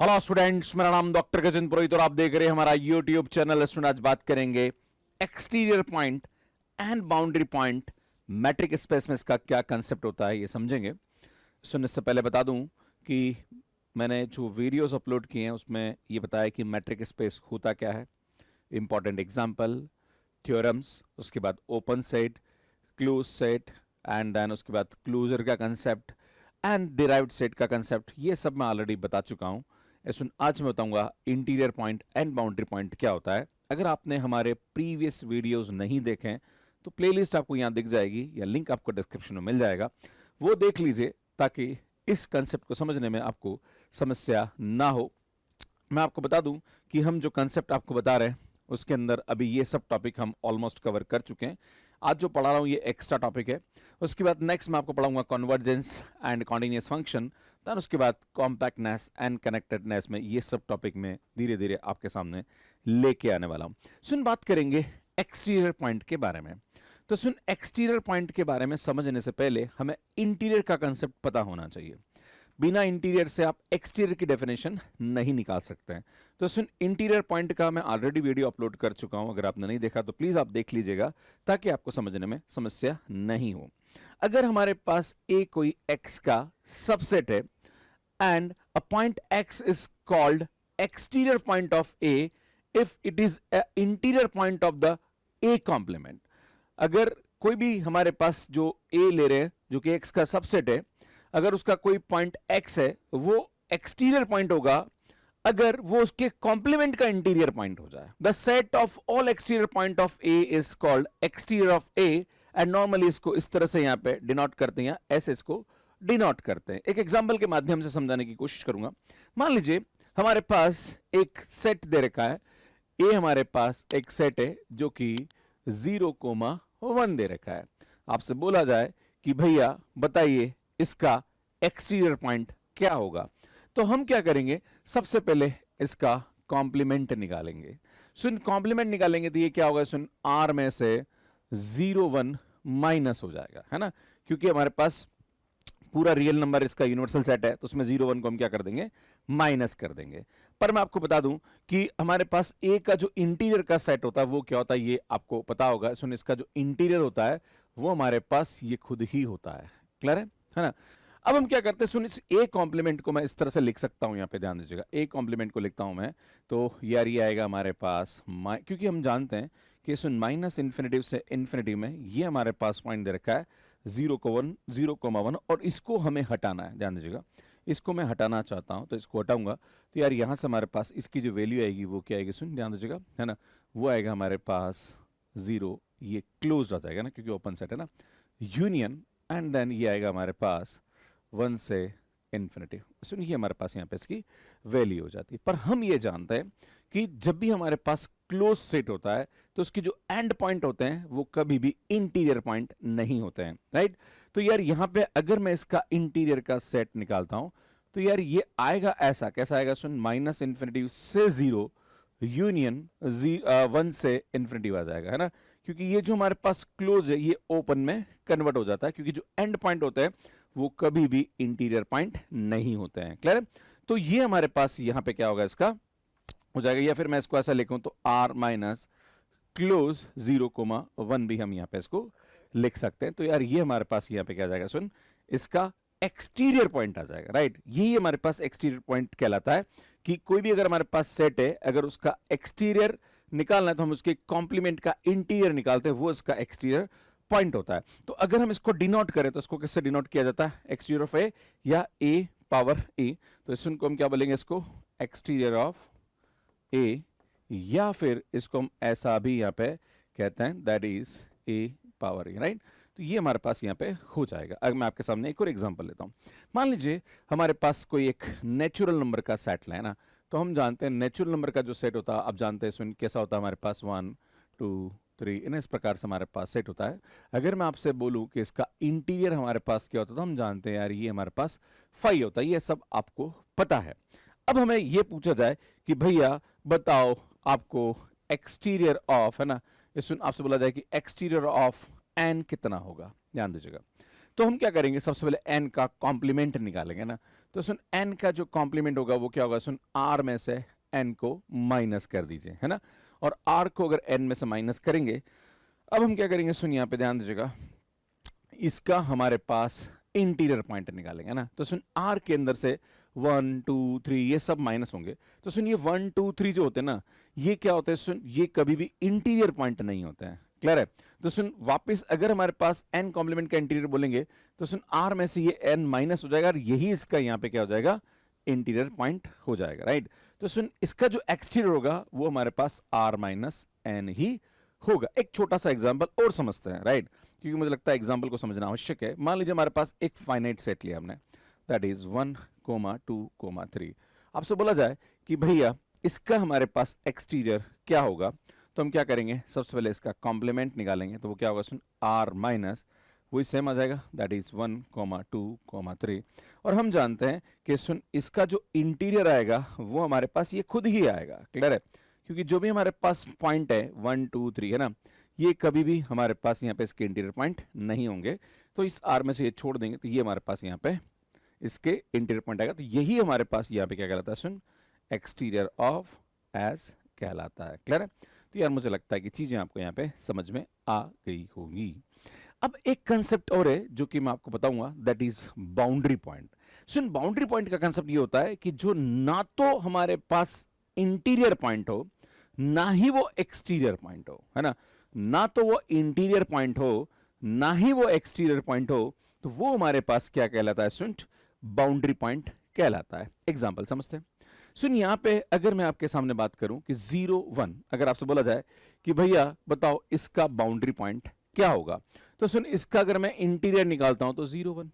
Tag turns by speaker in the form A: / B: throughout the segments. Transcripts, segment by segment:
A: Hello students, मेरा नाम doctor Gajendra पुरोहित और आप देख रहे हैं हमारा यूट्यूब चैनल। स्टूडेंट, आज बात करेंगे exterior point and boundary point matric space में इसका क्या कंसेप्ट होता है ये समझेंगे। सुनने से पहले बता दूं कि मैंने जो वीडियोस अपलोड किए हैं उसमें ये बताया कि मैट्रिक स्पेस होता क्या है, इंपॉर्टेंट एग्जांपल, थ्योरम्स, उसके बाद open set, close set and then उसके बाद क्लोजर का कंसेप्ट एंड डिराइव्ड सेट का कंसेप्ट, ये सब मैं ऑलरेडी बता चुका हूं। आज मैं बताऊंगा interior point and boundary point क्या होता है। अगर आपने हमारे प्रीवियस वीडियोस नहीं देखे हैं तो प्लेलिस्ट आपको यहां दिख जाएगी या लिंक आपको डिस्क्रिप्शन में मिल जाएगा, वो देख लीजिए ताकि इस कंसेप्ट को समझने में आपको समस्या ना हो। मैं आपको बता दूं कि हम जो कंसेप्ट आपको बता रहे हैं उसके अंदर अभी ये सब टॉपिक हम ऑलमोस्ट कवर कर चुके हैं। आज जो पढ़ा रहा हूं ये एक्स्ट्रा टॉपिक है। उसके बाद नेक्स्ट मैं आपको पढ़ाऊंगा convergence and continuous function, then उसके बाद कॉम्पैक्टनेस एंड कनेक्टेडनेस में ये सब टॉपिक में धीरे धीरे आपके सामने लेके आने वाला हूं। बात करेंगे एक्सटीरियर पॉइंट के बारे में। तो एक्सटीरियर पॉइंट के बारे में समझने से पहले हमें इंटीरियर का कंसेप्ट पता होना चाहिए। बिना इंटीरियर से आप एक्सटीरियर की डेफिनेशन नहीं निकाल सकते हैं। तो इंटीरियर पॉइंट का मैं ऑलरेडी वीडियो अपलोड कर चुका हूं, अगर आपने नहीं देखा तो प्लीज आप देख लीजिएगा ताकि आपको समझने में समस्या नहीं हो। अगर हमारे पास ए कोई एक्स का सबसेट है and a point X is called exterior point of A if it is interior point of the A complement. अगर कोई भी हमारे पास जो ए ले रहे हैं जो कि एक्स का सबसेट है, अगर उसका कोई पॉइंट एक्स है वो एक्सटीरियर पॉइंट होगा अगर वो उसके कॉम्प्लीमेंट का इंटीरियर पॉइंट हो जाए। The set of all exterior point of A is called exterior of A and normally इसको इस तरह से यहां पे डिनोट करते हैं, ऐसे इसको डिनोट करते हैं। एक एग्जांपल के माध्यम से समझाने की कोशिश करूंगा। मान लीजिए हमारे पास एक सेट दे रखा है, ए हमारे पास एक सेट है जो कि 0,1 दे रखा है। आपसे बोला जाए कि भैया बताइए इसका एक्सटीरियर पॉइंट क्या होगा, तो हम क्या करेंगे, सबसे पहले इसका कॉम्प्लीमेंट निकालेंगे। कॉम्प्लीमेंट निकालेंगे तो ये क्या होगा, आर में से 0,1 माइनस हो जाएगा, है ना, क्योंकि हमारे पास पूरा रियल नंबर इसका यूनिवर्सल सेट है तो उसमें 0,1 को हम क्या कर देंगे, माइनस कर देंगे। पर मैं आपको बता दूं कि हमारे पास ए का जो इंटीरियर का सेट होता है वो क्या होता है ये आपको पता होगा। इसका जो इंटीरियर होता है वो हमारे पास ये खुद ही होता है। क्लियर है ना। अब हम क्या करते हैं, इस ए कॉम्प्लीमेंट को मैं इस तरह से लिख सकता हूं, यहां पे ध्यान दीजिएगा, ए कॉम्प्लीमेंट को लिखता हूं मैं, तो यार ये आएगा हमारे पास क्योंकि हम जानते हैं कि माइनस इन्फिनिटी से इन्फिनिटी में ये हमारे पास पॉइंट दे रखा है 0,1 और इसको हमें हटाना है। ध्यान दीजिएगा, इसको मैं हटाना चाहता हूं तो इसको हटाऊंगा तो यार यहां से हमारे पास इसकी जो वैल्यू आएगी वो क्या आएगी, ध्यान दीजिएगा, है ना, वो आएगा हमारे पास 0, ये क्लोज आ जाएगा ना क्योंकि ओपन सेट है ना, यूनियन एंड देन ये आएगा हमारे पास 1 से इन्फिनिटी। ये हमारे पास यहाँ पे इसकी वैल्यू हो जाती है। पर हम ये जानते हैं कि जब भी हमारे पास क्लोज सेट होता है तो उसके जो एंड पॉइंट होते हैं वो कभी भी इंटीरियर पॉइंट नहीं होते हैं, राइट। तो यार यहाँ पे अगर मैं इसका इंटीरियर का सेट निकालता हूं तो यार ये आएगा ऐसा, कैसा आएगा, माइनस इन्फिनिटी से 0 यूनियन 1 से इन्फिनिटी आ जाएगा, है ना, क्योंकि ये जो हमारे पास क्लोज है ये ओपन में कन्वर्ट हो जाता है क्योंकि जो एंड पॉइंट होते हैं वो कभी भी इंटीरियर पॉइंट नहीं होते हैं। क्लियर है। तो ये हमारे पास यहां पे क्या होगा, इसका हो जाएगा, या फिर मैं इसको ऐसा लिखूं तो r माइनस क्लोज 0,1 भी हम यहां पे इसको लिख सकते हैं। तो यार ये हमारे पास यहां पे क्या जाएगा, इसका एक्सटीरियर पॉइंट आ जाएगा, राइट। यही हमारे पास एक्सटीरियर पॉइंट कहलाता है कि कोई भी अगर हमारे पास सेट है, अगर उसका एक्सटीरियर निकालना है तो हम उसके कॉम्प्लीमेंट का इंटीरियर निकालते हैं, वो इसका एक्सटीरियर पॉइंट होता है। तो अगर हम इसको डिनोट करें तो इसको किससे डिनोट किया जाता है, एक्सटीरियर ऑफ ए या ए पावर ए। तो इसको हम क्या बोलेंगे, इसको एक्सटीरियर ऑफ ए, या फिर इसको हम ऐसा भी यहां पे कहते हैं, that is a power A, right. तो ये हमारे पास यहां पे हो जाएगा। अगर मैं आपके सामने एक और एग्जांपल लेता हूं, मान लीजिए हमारे पास कोई एक नेचुरल नंबर का सेट है ना, तो हम जानते हैं नेचुरल नंबर का जो सेट होता है, आप जानते हैं कैसा होता है, हमारे पास 1 2 3 इन इस प्रकार से हमारे पास सेट होता है। अगर मैं आपसे बोलूं कि इसका इंटीरियर हमारे पास क्या होता है तो हम जानते हैं यार ये हमारे पास 5 होता है, ये सब आपको पता है। अब हमें ये पूछा जाए कि भैया बताओ आपको एक्सटीरियर ऑफ, है ना, आपसे बोला जाए कि एक्सटीरियर ऑफ एन कितना होगा, ध्यान दीजिएगा। तो हम क्या करेंगे, सबसे पहले n का कॉम्प्लीमेंट निकालेंगे ना। तो सुन n का जो कॉम्प्लीमेंट होगा वो क्या होगा, सुन r में से n को माइनस कर दीजिए, है ना। और r को अगर n में से माइनस करेंगे, अब हम क्या करेंगे, सुन यहाँ पे ध्यान दीजिएगा, इसका हमारे पास इंटीरियर पॉइंट निकालेंगे ना। तो सुन r के अंदर से 1 2 3 ये सब माइनस होंगे। तो सुन ये 1 2 3 जो होते हैं ना, ये क्या होते हैं, सुन ये कभी भी इंटीरियर पॉइंट नहीं होते हैं। क्लियर है। तो सुन वापस अगर हमारे पास n कॉम्प्लीमेंट का इंटीरियर बोलेंगे, तो सुन r में से ये n माइनस हो जाएगा और यही इसका यहाँ पे क्या हो जाएगा, इंटीरियर पॉइंट हो जाएगा, राइट। तो सुन इसका जो एक्सटीरियर होगा वो हमारे पास r माइनस n ही होगा। एक छोटा सा एग्जाम्पल और समझते हैं, राइट, क्योंकि मुझे लगता है एग्जाम्पल को समझना आवश्यक है। मान लीजिए हमारे पास एक फाइनाइट सेट लिया हमने, दैट इज 1 2 3। आपसे बोला जाए कि भैया इसका हमारे पास एक्सटीरियर क्या होगा, तो हम क्या करेंगे, सबसे पहले इसका कॉम्प्लीमेंट निकालेंगे। तो वो क्या होगा, सुन r माइनस वही सेम आ जाएगा, दैट इज 1 2 3। और हम जानते हैं कि सुन इसका जो इंटीरियर आएगा वो हमारे पास ये खुद ही आएगा। क्लियर है, क्योंकि जो भी हमारे पास पॉइंट है 1 2 3 है ना, ये कभी भी हमारे पास यहाँ पे इसके इंटीरियर पॉइंट नहीं होंगे। तो इस r में से ये छोड़ देंगे तो ये हमारे पास यहाँ पे इसके इंटीरियर पॉइंट आएगा। तो यही हमारे पास यहाँ पे क्या कहलाता है, सुन एक्सटीरियर ऑफ एस कहलाता है। क्लियर है। तो यार मुझे लगता है कि चीजें आपको यहाँ पे समझ में आ गई होंगी। अब एक कंसेप्ट और है जो कि मैं आपको बताऊंगा, that is boundary point. Soon boundary point का कंसेप्ट ये होता है कि जो ना तो हमारे पास इंटीरियर पॉइंट हो ना ही वो एक्सटीरियर पॉइंट हो, है ना, ना तो वो इंटीरियर पॉइंट हो ना ही वो एक्सटीरियर पॉइंट हो, तो वो हमारे पास क्या कहलाता है, सुन बाउंड्री पॉइंट कहलाता है। एग्जांपल समझते हैं। सुन यहां पे अगर मैं आपके सामने बात करूं कि 0 1, अगर आपसे बोला जाए कि भैया बताओ इसका बाउंड्री पॉइंट क्या होगा, तो सुन इसका अगर मैं इंटीरियर निकालता हूं तो 0 1,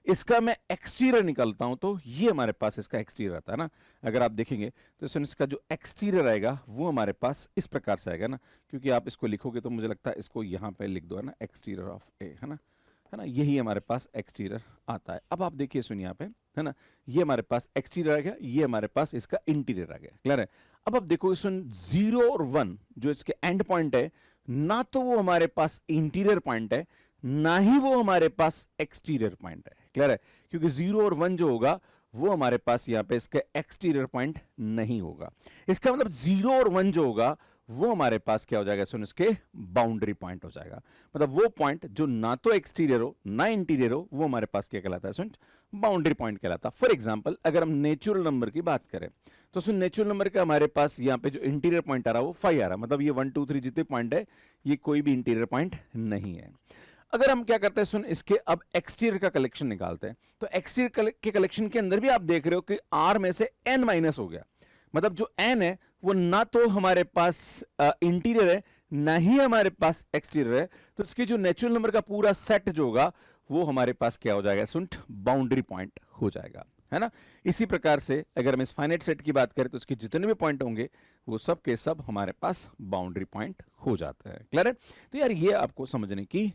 A: इसका मैं एक्सटीरियर निकालता हूं तो ये हमारे पास इसका एक्सटीरियर आता है ना। अगर आप देखेंगे तो सुन इसका जो एक्सटीरियर आएगा वो हमारे पास इस प्रकार से आएगा ना, क्योंकि आप इसको लिखोगे तो मुझे लगता है इसको यहां पे लिख दो, है ना, एक्सटीरियर ऑफ ए, है ना, यही हमारे पास एक्सटीरियर आता है। अब आप देखिए सुन यहाँ पे, है ना, ये हमारे पास एक्सटीरियर आ गया, ये हमारे पास इसका इंटीरियर आ गया। क्लियर है। अब आप देखो सुन 0 और 1 जो इसके एंड पॉइंट है, ना तो वो हमारे पास इंटीरियर पॉइंट है ना ही वो हमारे पास एक्सटीरियर पॉइंट है। क्लियर है, क्योंकि 0 और 1 जो होगा वो हमारे पास यहाँ पे इसका एक्सटीरियर पॉइंट नहीं होगा। इसका मतलब 0 और 1 जो होगा वो हमारे पास क्या हो जाएगा, सुन इसके बाउंड्री पॉइंट हो जाएगा। मतलब वो पॉइंट जो ना तो एक्सटीरियर हो ना इंटीरियर हो वो हमारे पास क्या कहलाता है, सुन बाउंड्री पॉइंट कहलाता है। फॉर एग्जांपल अगर हम नेचुरल नंबर की बात करें तो सुन नेचुरल नंबर का हमारे पास यहाँ पे जो इंटीरियर पॉइंट आ रहा है वो 5 आ रहा है, मतलब ये 1 2 3 जितने पॉइंट है ये कोई भी इंटीरियर पॉइंट नहीं है। अगर हम क्या करते हैं, सुन इसके अब एक्सटीरियर का कलेक्शन निकालते हैं, तो एक्सटीरियर के कलेक्शन के अंदर भी आप देख रहे हो कि r में से n माइनस हो गया, मतलब जो n है वो ना तो हमारे पास इंटीरियर है ना ही हमारे पास एक्सटीरियर है, तो इसके जो नेचुरल नंबर का पूरा सेट जो होगा वो हमारे पास क्या हो जाएगा, सुन बाउंड्री पॉइंट हो जाएगा, है ना। इसी प्रकार से अगर हम इस फाइनाइट सेट की बात करें तो उसके जितने भी पॉइंट होंगे वो सब के सब हमारे पास बाउंड्री पॉइंट हो जाते हैं। क्लियर है। तो यार ये आपको समझने की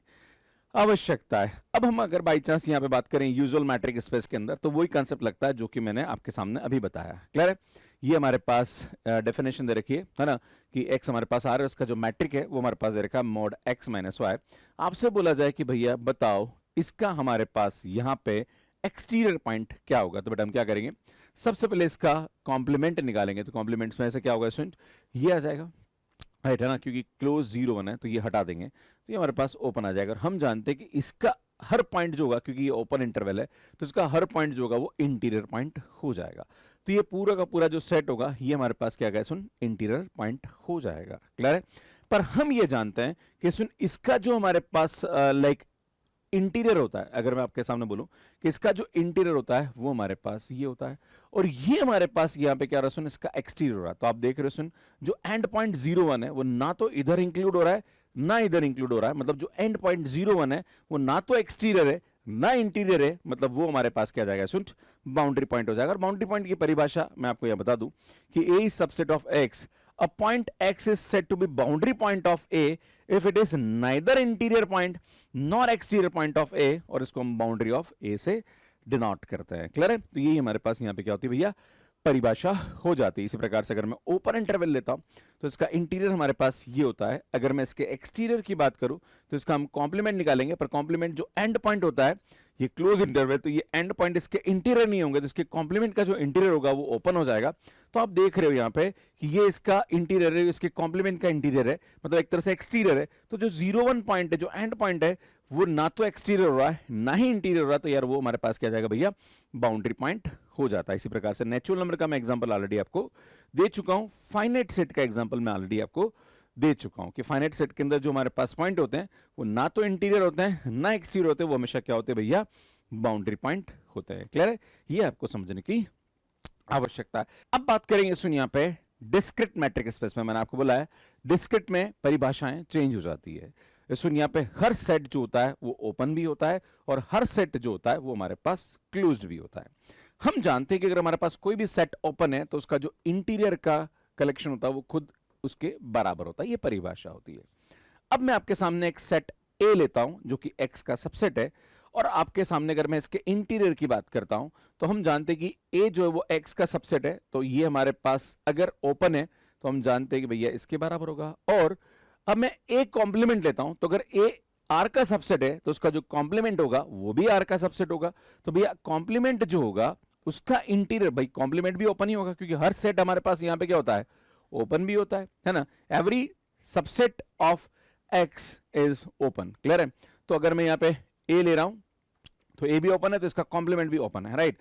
A: आवश्यकता है। अब हम अगर बाई चांस यहाँ पे बात करें यूजुअल मैट्रिक स्पेस के अंदर, तो वही कंसेप्ट लगता है जो कि मैंने आपके सामने अभी बताया। क्लियर है। ये हमारे पास डेफिनेशन दे रखी है ना, कि x हमारे पास आ रहा है, उसका जो मैट्रिक है वो हमारे पास दे रखा है mod x माइनस वाई। आपसे बोला जाए कि भैया बताओ इसका हमारे पास यहाँ पे एक्सटीरियर पॉइंट क्या होगा, तो बेटा हम क्या करेंगे, सबसे पहले इसका कॉम्प्लीमेंट निकालेंगे। तो कॉम्प्लीमेंट में से क्या होगा स्टूडेंट, ये आ जाएगा, राइट, है ना, क्योंकि क्लोज 0 1 है तो ये हटा देंगे तो ये हमारे पास ओपन आ जाएगा। और हम जानते हैं कि इसका हर पॉइंट जो होगा, क्योंकि ये ओपन इंटरवल है तो इसका हर पॉइंट जो होगा वो इंटीरियर पॉइंट हो जाएगा। तो ये पूरा का पूरा जो सेट होगा ये हमारे पास क्या गया, सुन इंटीरियर पॉइंट हो जाएगा। क्लियर है। पर हम ये जानते हैं कि सुन इसका जो हमारे पास लाइक इंटीरियर होता है, अगर मैं आपके सामने बोलूं कि इसका जो इंटीरियर होता है वो हमारे पास ये होता है, और ये हमारे पास यहाँ पे क्या रहा, सुन इसका एक्सटीरियर हो रहा है। तो आप देख रहे हो सुन जो एंड पॉइंट 0 1 है वो ना तो इधर इंक्लूड हो रहा है ना इधर इंक्लूड हो रहा है, मतलब जो एंड पॉइंट 0 1 है वो ना तो एक्सटीरियर है ना इंटीरियर है, मतलब वो हमारे पास क्या जाएगा, सुन बाउंड्री पॉइंट हो जाएगा। और बाउंड्री पॉइंट की परिभाषा मैं आपको यह बता दूं कि A is subset of X, a point x is said to be boundary point of A if it is neither interior point nor exterior point of A, और इसको हम boundary of A से डिनोट करते हैं। Clear है। तो यही हमारे पास यहाँ पे क्या होती है भैया, परिभाषा हो जाती है। इसी प्रकार से अगर मैं ओपन इंटरवल लेता हूं तो इसका इंटीरियर हमारे पास ये होता है। अगर मैं इसके एक्सटीरियर की बात करूं तो इसका हम कॉम्प्लीमेंट निकालेंगे, पर कॉम्प्लीमेंट जो एंड पॉइंट होता है ये क्लोज इंटरवल, तो ये एंड पॉइंट इसके इंटीरियर नहीं होंगे, तो इसके कॉम्प्लीमेंट का जो इंटीरियर होगा वो ओपन हो जाएगा। तो आप देख रहे हो यहाँ पे कि ये इसका इंटीरियर है, इसके कॉम्प्लीमेंट का इंटीरियर है, मतलब एक तरह से एक्सटीरियर है। तो जो 01 पॉइंट है, जो एंड पॉइंट है, वो ना तो एक्सटीरियर हो रहा है ना ही इंटीरियर हो रहा है, तो यार वो हमारे पास क्या जाएगा भैया, बाउंड्री पॉइंट हो जाता है। इसी प्रकार से नेचुरल नंबर का मैं एग्जांपल ऑलरेडी आपको दे चुका हूं, फाइनाइट सेट का एग्जांपल मैं ऑलरेडी आपको दे चुका हूं कि फाइनाइट सेट के अंदर जो हमारे पास पॉइंट होते हैं वो ना तो इंटीरियर होते हैं ना एक्सटीरियर होते हैं, वो हमेशा क्या होते हैं भैया, बाउंड्री पॉइंट होते हैं। क्लियर है, ये आपको समझने की आवश्यकता है। अब बात करेंगे सुन यहाँ पे डिस्क्रीट मैट्रिक स्पेस में। मैंने आपको बोला है डिस्क्रीट में परिभाषाएं चेंज हो जाती है। सुन यहाँ पे हर सेट जो होता है वो ओपन भी होता है और हर सेट जो होता है वो हमारे पास क्लोज्ड भी होता है। हम जानते हैं कि अगर हमारे पास कोई भी सेट ओपन है तो उसका जो इंटीरियर का कलेक्शन होता है वो खुद उसके बराबर होता है, ये परिभाषा होती है। अब मैं आपके सामने एक सेट ए लेता हूं जो कि एक्स का सबसेट है, और आपके सामने अगर मैं इसके इंटीरियर की बात करता हूं तो हम जानते हैं कि ए जो है वो एक्स का सबसेट है, तो ये हमारे पास अगर ओपन है तो हम जानते हैं कि भैया इसके बराबर होगा। और अब मैं ए कॉम्प्लीमेंट लेता हूं तो अगर ए आर का सबसेट है तो उसका जो कॉम्प्लीमेंट होगा वो भी आर का सबसेट होगा। तो भैया कॉम्प्लीमेंट जो होगा उसका इंटीरियर, भाई कॉम्प्लीमेंट भी ओपन ही होगा क्योंकि हर सेट हमारे पास यहां पे क्या होता है, ओपन भी होता है ना। Every subset of x is open. Clear है, तो अगर मैं यहां पे ए ले रहा हूं तो ए भी ओपन है तो इसका कॉम्प्लीमेंट भी ओपन है, राइट।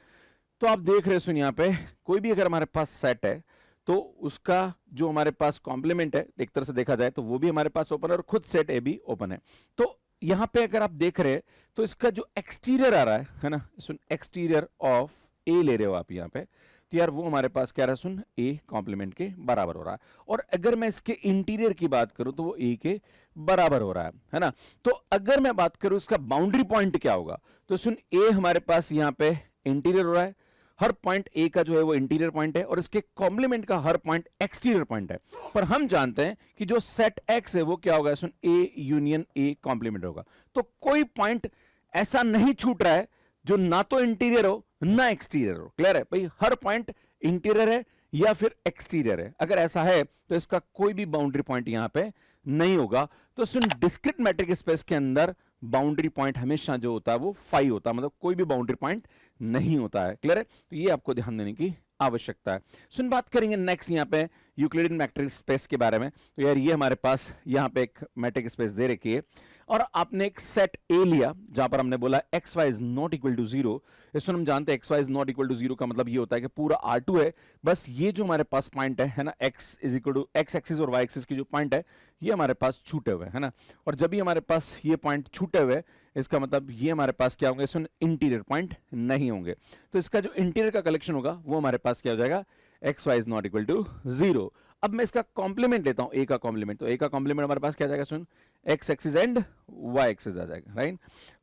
A: तो आप देख रहे सुन यहाँ पे कोई भी अगर हमारे पास सेट है तो उसका जो हमारे पास कॉम्प्लीमेंट है एक तरह से देखा जाए तो वो भी हमारे पास ओपन है और खुद सेट ए भी ओपन है। तो यहां पे अगर आप देख रहे हैं तो इसका जो एक्सटीरियर आ रहा है ना, सुन एक्सटीरियर ऑफ ए ले रहे हो आप यहाँ पे, तो यार वो हमारे पास क्या रहा है, सुन ए कॉम्प्लीमेंट के बराबर हो रहा है। और अगर मैं इसके इंटीरियर की बात करूं तो वो ए के बराबर हो रहा है ना। तो अगर मैं बात करूं इसका बाउंड्री पॉइंट क्या होगा, तो सुन ए हमारे पास यहाँ पे इंटीरियर हो रहा है, हर पॉइंट ए का जो है वो इंटीरियर पॉइंट है और इसके कॉम्प्लीमेंट का हर पॉइंट एक्सटीरियर पॉइंट है। पर हम जानते हैं कि जो सेट एक्स है वो क्या होगा, सुन ए यूनियन ए कॉम्प्लीमेंट होगा। तो कोई पॉइंट ऐसा नहीं छूट रहा है जो ना तो इंटीरियर हो ना एक्सटीरियर हो। क्लियर है भाई, हर पॉइंट इंटीरियर है या फिर एक्सटीरियर है। अगर ऐसा है तो इसका कोई भी बाउंड्री पॉइंट यहां पे नहीं होगा। तो सुन डिस्क्रीट मैट्रिक स्पेस के अंदर बाउंड्री पॉइंट हमेशा जो होता है वो 5 होता है, मतलब कोई भी बाउंड्री पॉइंट नहीं होता है। क्लियर है, तो ये आपको ध्यान देने की आवश्यकता है। सुन बात करेंगे नेक्स्ट यहाँ पे यूक्लिडियन मैट्रिक स्पेस के बारे में। तो यार ये हमारे पास यहाँ पे एक मैट्रिक स्पेस दे रखी है और आपने एक सेट ए लिया जहां पर हमने बोला X Y is not equal to 0। इसमें हम जानते हैं X Y is not equal to 0 का मतलब ये होता है कि पूरा R2 है, बस ये जो हमारे पास पॉइंट है ना, X is equal to X axis और वाई एक्सिस की जो पॉइंट है ये हमारे पास छूटे हुए है ना। और जब भी हमारे पास ये पॉइंट छूटे हुए इसका मतलब ये हमारे पास क्या होंगे, इसमें इंटीरियर पॉइंट नहीं होंगे। तो इसका जो इंटीरियर का कलेक्शन होगा वो हमारे पास क्या हो जाएगा, X Y is not equal to 0। अब मैं इसका कॉम्प्लीमेंट लेता हूं, ए का कॉम्प्लीमेंट, तो ए का कॉम्प्लीमेंट हमारे पास क्या जाएगा, सुन X axis and Y axis आ जाएगा, राइट।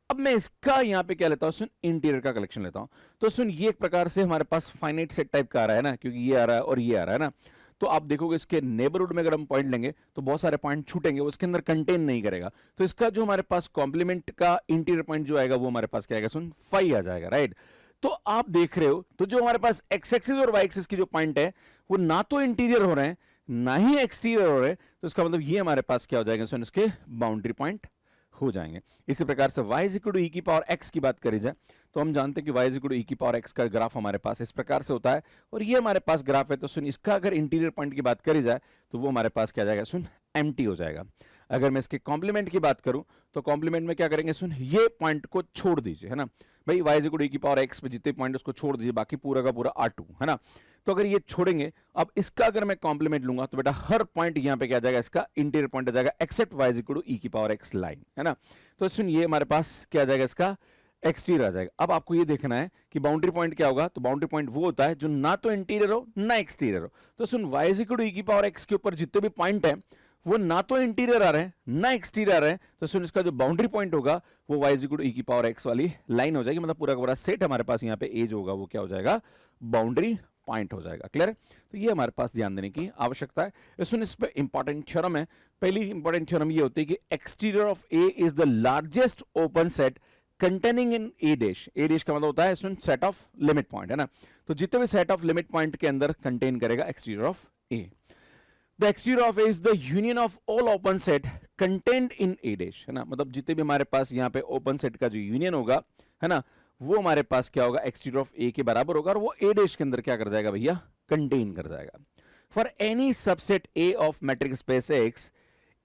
A: अब मैं इसका यहां पे क्या लेता हूं, सुन इंटीरियर का कलेक्शन लेता हूं। तो सुन ये एक प्रकार से हमारे पास फाइनाइट सेट टाइप का आ रहा है ना, क्योंकि ये आ रहा है और ये आ रहा है ना। तो आप देखोगे इसके नेबरहुड में अगर हम पॉइंट लेंगे तो बहुत सारे पॉइंट छूटेंगे, वो उसके अंदर कंटेन नहीं करेगा। तो इसका जो हमारे पास कॉम्प्लीमेंट का इंटीरियर पॉइंट जो आएगा वो हमारे पास क्या आएगा, सुन 5 आ जाएगा, राइट। तो आप देख रहे हो तो जो हमारे पास एक्स एक्सिस और वाई एक्सिस की जो पॉइंट है वो ना तो इंटीरियर हो रहे हैं ना ही एक्सटीरियर हो रहे हैं। तो इसका मतलब ये हमारे पास क्या हो जाएगा, सुन इसके बाउंड्री पॉइंट हो जाएंगे। इसी प्रकार से y इक्वल टू ई की पावर x की बात करी जाए तो हम जानते हैं कि y इक्वल टू ई की पावर x का ग्राफ हमारे पास इस प्रकार से होता है और ये हमारे पास ग्राफ है। तो सुन इसका अगर इंटीरियर पॉइंट की बात करी जाए तो वो हमारे पास क्या जाएगा, सुन एम्प्टी हो जाएगा। अगर मैं इसके कॉम्प्लीमेंट की बात करूं तो कॉम्प्लीमेंट में क्या करेंगे, सुन ये पॉइंट को छोड़ दीजिए, है ना भाई, y इक्वल टू ई की पावर x पे जितने पॉइंट उसको छोड़ दीजिए, बाकी पूरा का पूरा R2 है ना। तो अगर ये छोड़ेंगे, अब इसका अगर मैं कॉम्प्लीमेंट लूंगा तो बेटा हर पॉइंट यहां पे क्या जाएगा, इसका इंटीरियर पॉइंट आ जाएगा एक्सेप्ट y इक्वल टू ई की पावर x लाइन, है ना। तो सुन ये हमारे पास क्या आ जाएगा, इसका एक्सटीरियर आ जाएगा। अब आपको ये देखना है कि बाउंड्री पॉइंट क्या होगा, तो बाउंड्री पॉइंट वो होता है जो ना तो इंटीरियर हो ना एक्सटीरियर हो। तो सुन y इक्वल टू ई की पावर x के ऊपर जितने भी पॉइंट है वो ना तो इंटीरियर आ रहे हैं ना एक्सटीरियर आ रहे हैं। तो सुन इसका जो बाउंड्री पॉइंट होगा वो y इक्वल टू ई की पावर x वाली लाइन हो जाएगी, मतलब पूरा का पूरा सेट हमारे पास यहाँ पे एज होगा वो क्या हो जाएगा, बाउंड्री पॉइंट हो जाएगा। क्लियर है, तो ये हमारे पास ध्यान देने की आवश्यकता है। सुन इस पे इंपॉर्टेंट थ्योरम है। पहली इंपॉर्टेंट थ्योरम ये होती है कि exterior of A is the largest open set containing in A dash, A dash का मतलब होता है सेट ऑफ लिमिट पॉइंट, है ना, तो जितने भी सेट ऑफ लिमिट पॉइंट के अंदर कंटेन करेगा exterior of A. The exterior of A is the union of all open set content in A dash, है ना, मतलब जितने भी हमारे पास यहाँ पे ओपन सेट का जो यूनियन होगा, है ना, वो हमारे पास क्या होगा, एक्सटीरियर ऑफ ए के बराबर होगा, और वो ए डैश के अंदर क्या कर जाएगा भैया, कंटेन कर जाएगा। For any subset A of metric space X,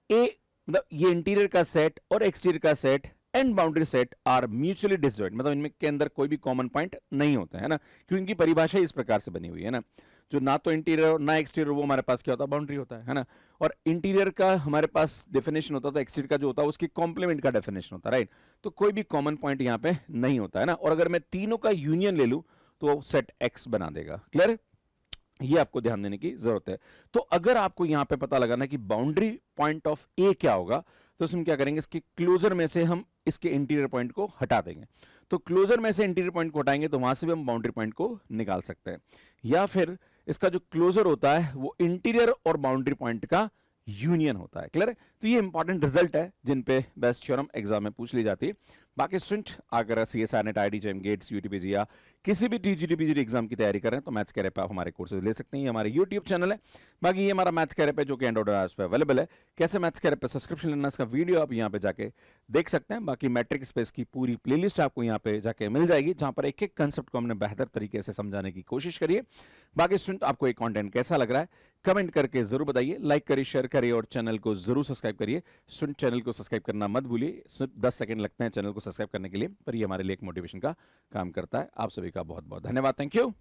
A: A मतलब ये इंटीरियर का सेट और एक्सटीरियर का set and boundary set are mutually disjoint, मतलब इनमें के अंदर कोई भी कॉमन पॉइंट नहीं होता है ना, क्योंकि इनकी परिभाषा इस प्रकार से बनी हुई है ना, जो ना तो इंटीरियर ना एक्सटीरियर, वो हमारे पास क्या होता है, बाउंड्री होता है ना, और इंटीरियर का हमारे पास डेफिनेशन होता था, एक्सटीरियर का जो होता है उसकी कॉम्प्लीमेंट का डेफिनेशन होता है, राइट, तो कोई भी कॉमन पॉइंट यहाँ पे नहीं होता है ना, और अगर मैं तीनों का यूनियन ले लूं तो सेट एक्स बना देगा। क्लियर, ये आपको ध्यान देने की जरूरत है। तो अगर आपको यहां पे पता लगाना कि बाउंड्री पॉइंट ऑफ ए क्या होगा, तो उसमें क्या करेंगे, इसके क्लोजर में से हम इसके इंटीरियर पॉइंट को हटा देंगे, तो क्लोजर में से इंटीरियर पॉइंट को हटाएंगे तो वहां से भी हम बाउंड्री पॉइंट को निकाल सकते हैं, या फिर इसका जो क्लोजर होता है वो इंटीरियर और बाउंड्री पॉइंट का यूनियन होता है। क्लियर है, तो ये इंपॉर्टेंट रिजल्ट है जिन पे बेस्ट थ्योरम एग्जाम में पूछ ली जाती है। बाकी स्टूडेंट अगर सीएसआर नेट, आईआईटी गेट्स, यूटीपीजी या किसी भी टीजीटी पीजीटी एग्जाम की तैयारी कर रहे हैं तो मैथ्स कैरियर पे आप हमारे कोर्सेज ले सकते हैं, ये हमारे यूट्यूब चैनल है। बाकी ये हमारा मैथ्स कैरियर पे जो कि एंड्रॉइड और iOS पे अवेलेबल है। कैसे मैथ्स कैरियर पे सब्सक्रिप्शन लेना, इसका वीडियो आप यहाँ पे जाके देख सकते हैं। बाकी मैट्रिक स्पेस की पूरी प्लेलिस्ट आपको यहाँ पे जाके मिल जाएगी, जहां पर एक एक कंसेप्ट को हमने बेहतर तरीके से समझाने की कोशिश करिए। बाकी स्टूडेंट आपको ये कंटेंट कैसा लग रहा है कमेंट करके जरूर बताइए, लाइक करिए, शेयर करिए और चैनल को जरूर सब्सक्राइब करिए। स्टूडेंट चैनल को सब्सक्राइब करना मत भूलिए, सिर्फ 10 सेकंड लगते हैं चैनल को सब्सक्राइब करने के लिए, पर ये हमारे लिए एक मोटिवेशन का काम करता है। आप सभी का बहुत बहुत धन्यवाद, थैंक यू।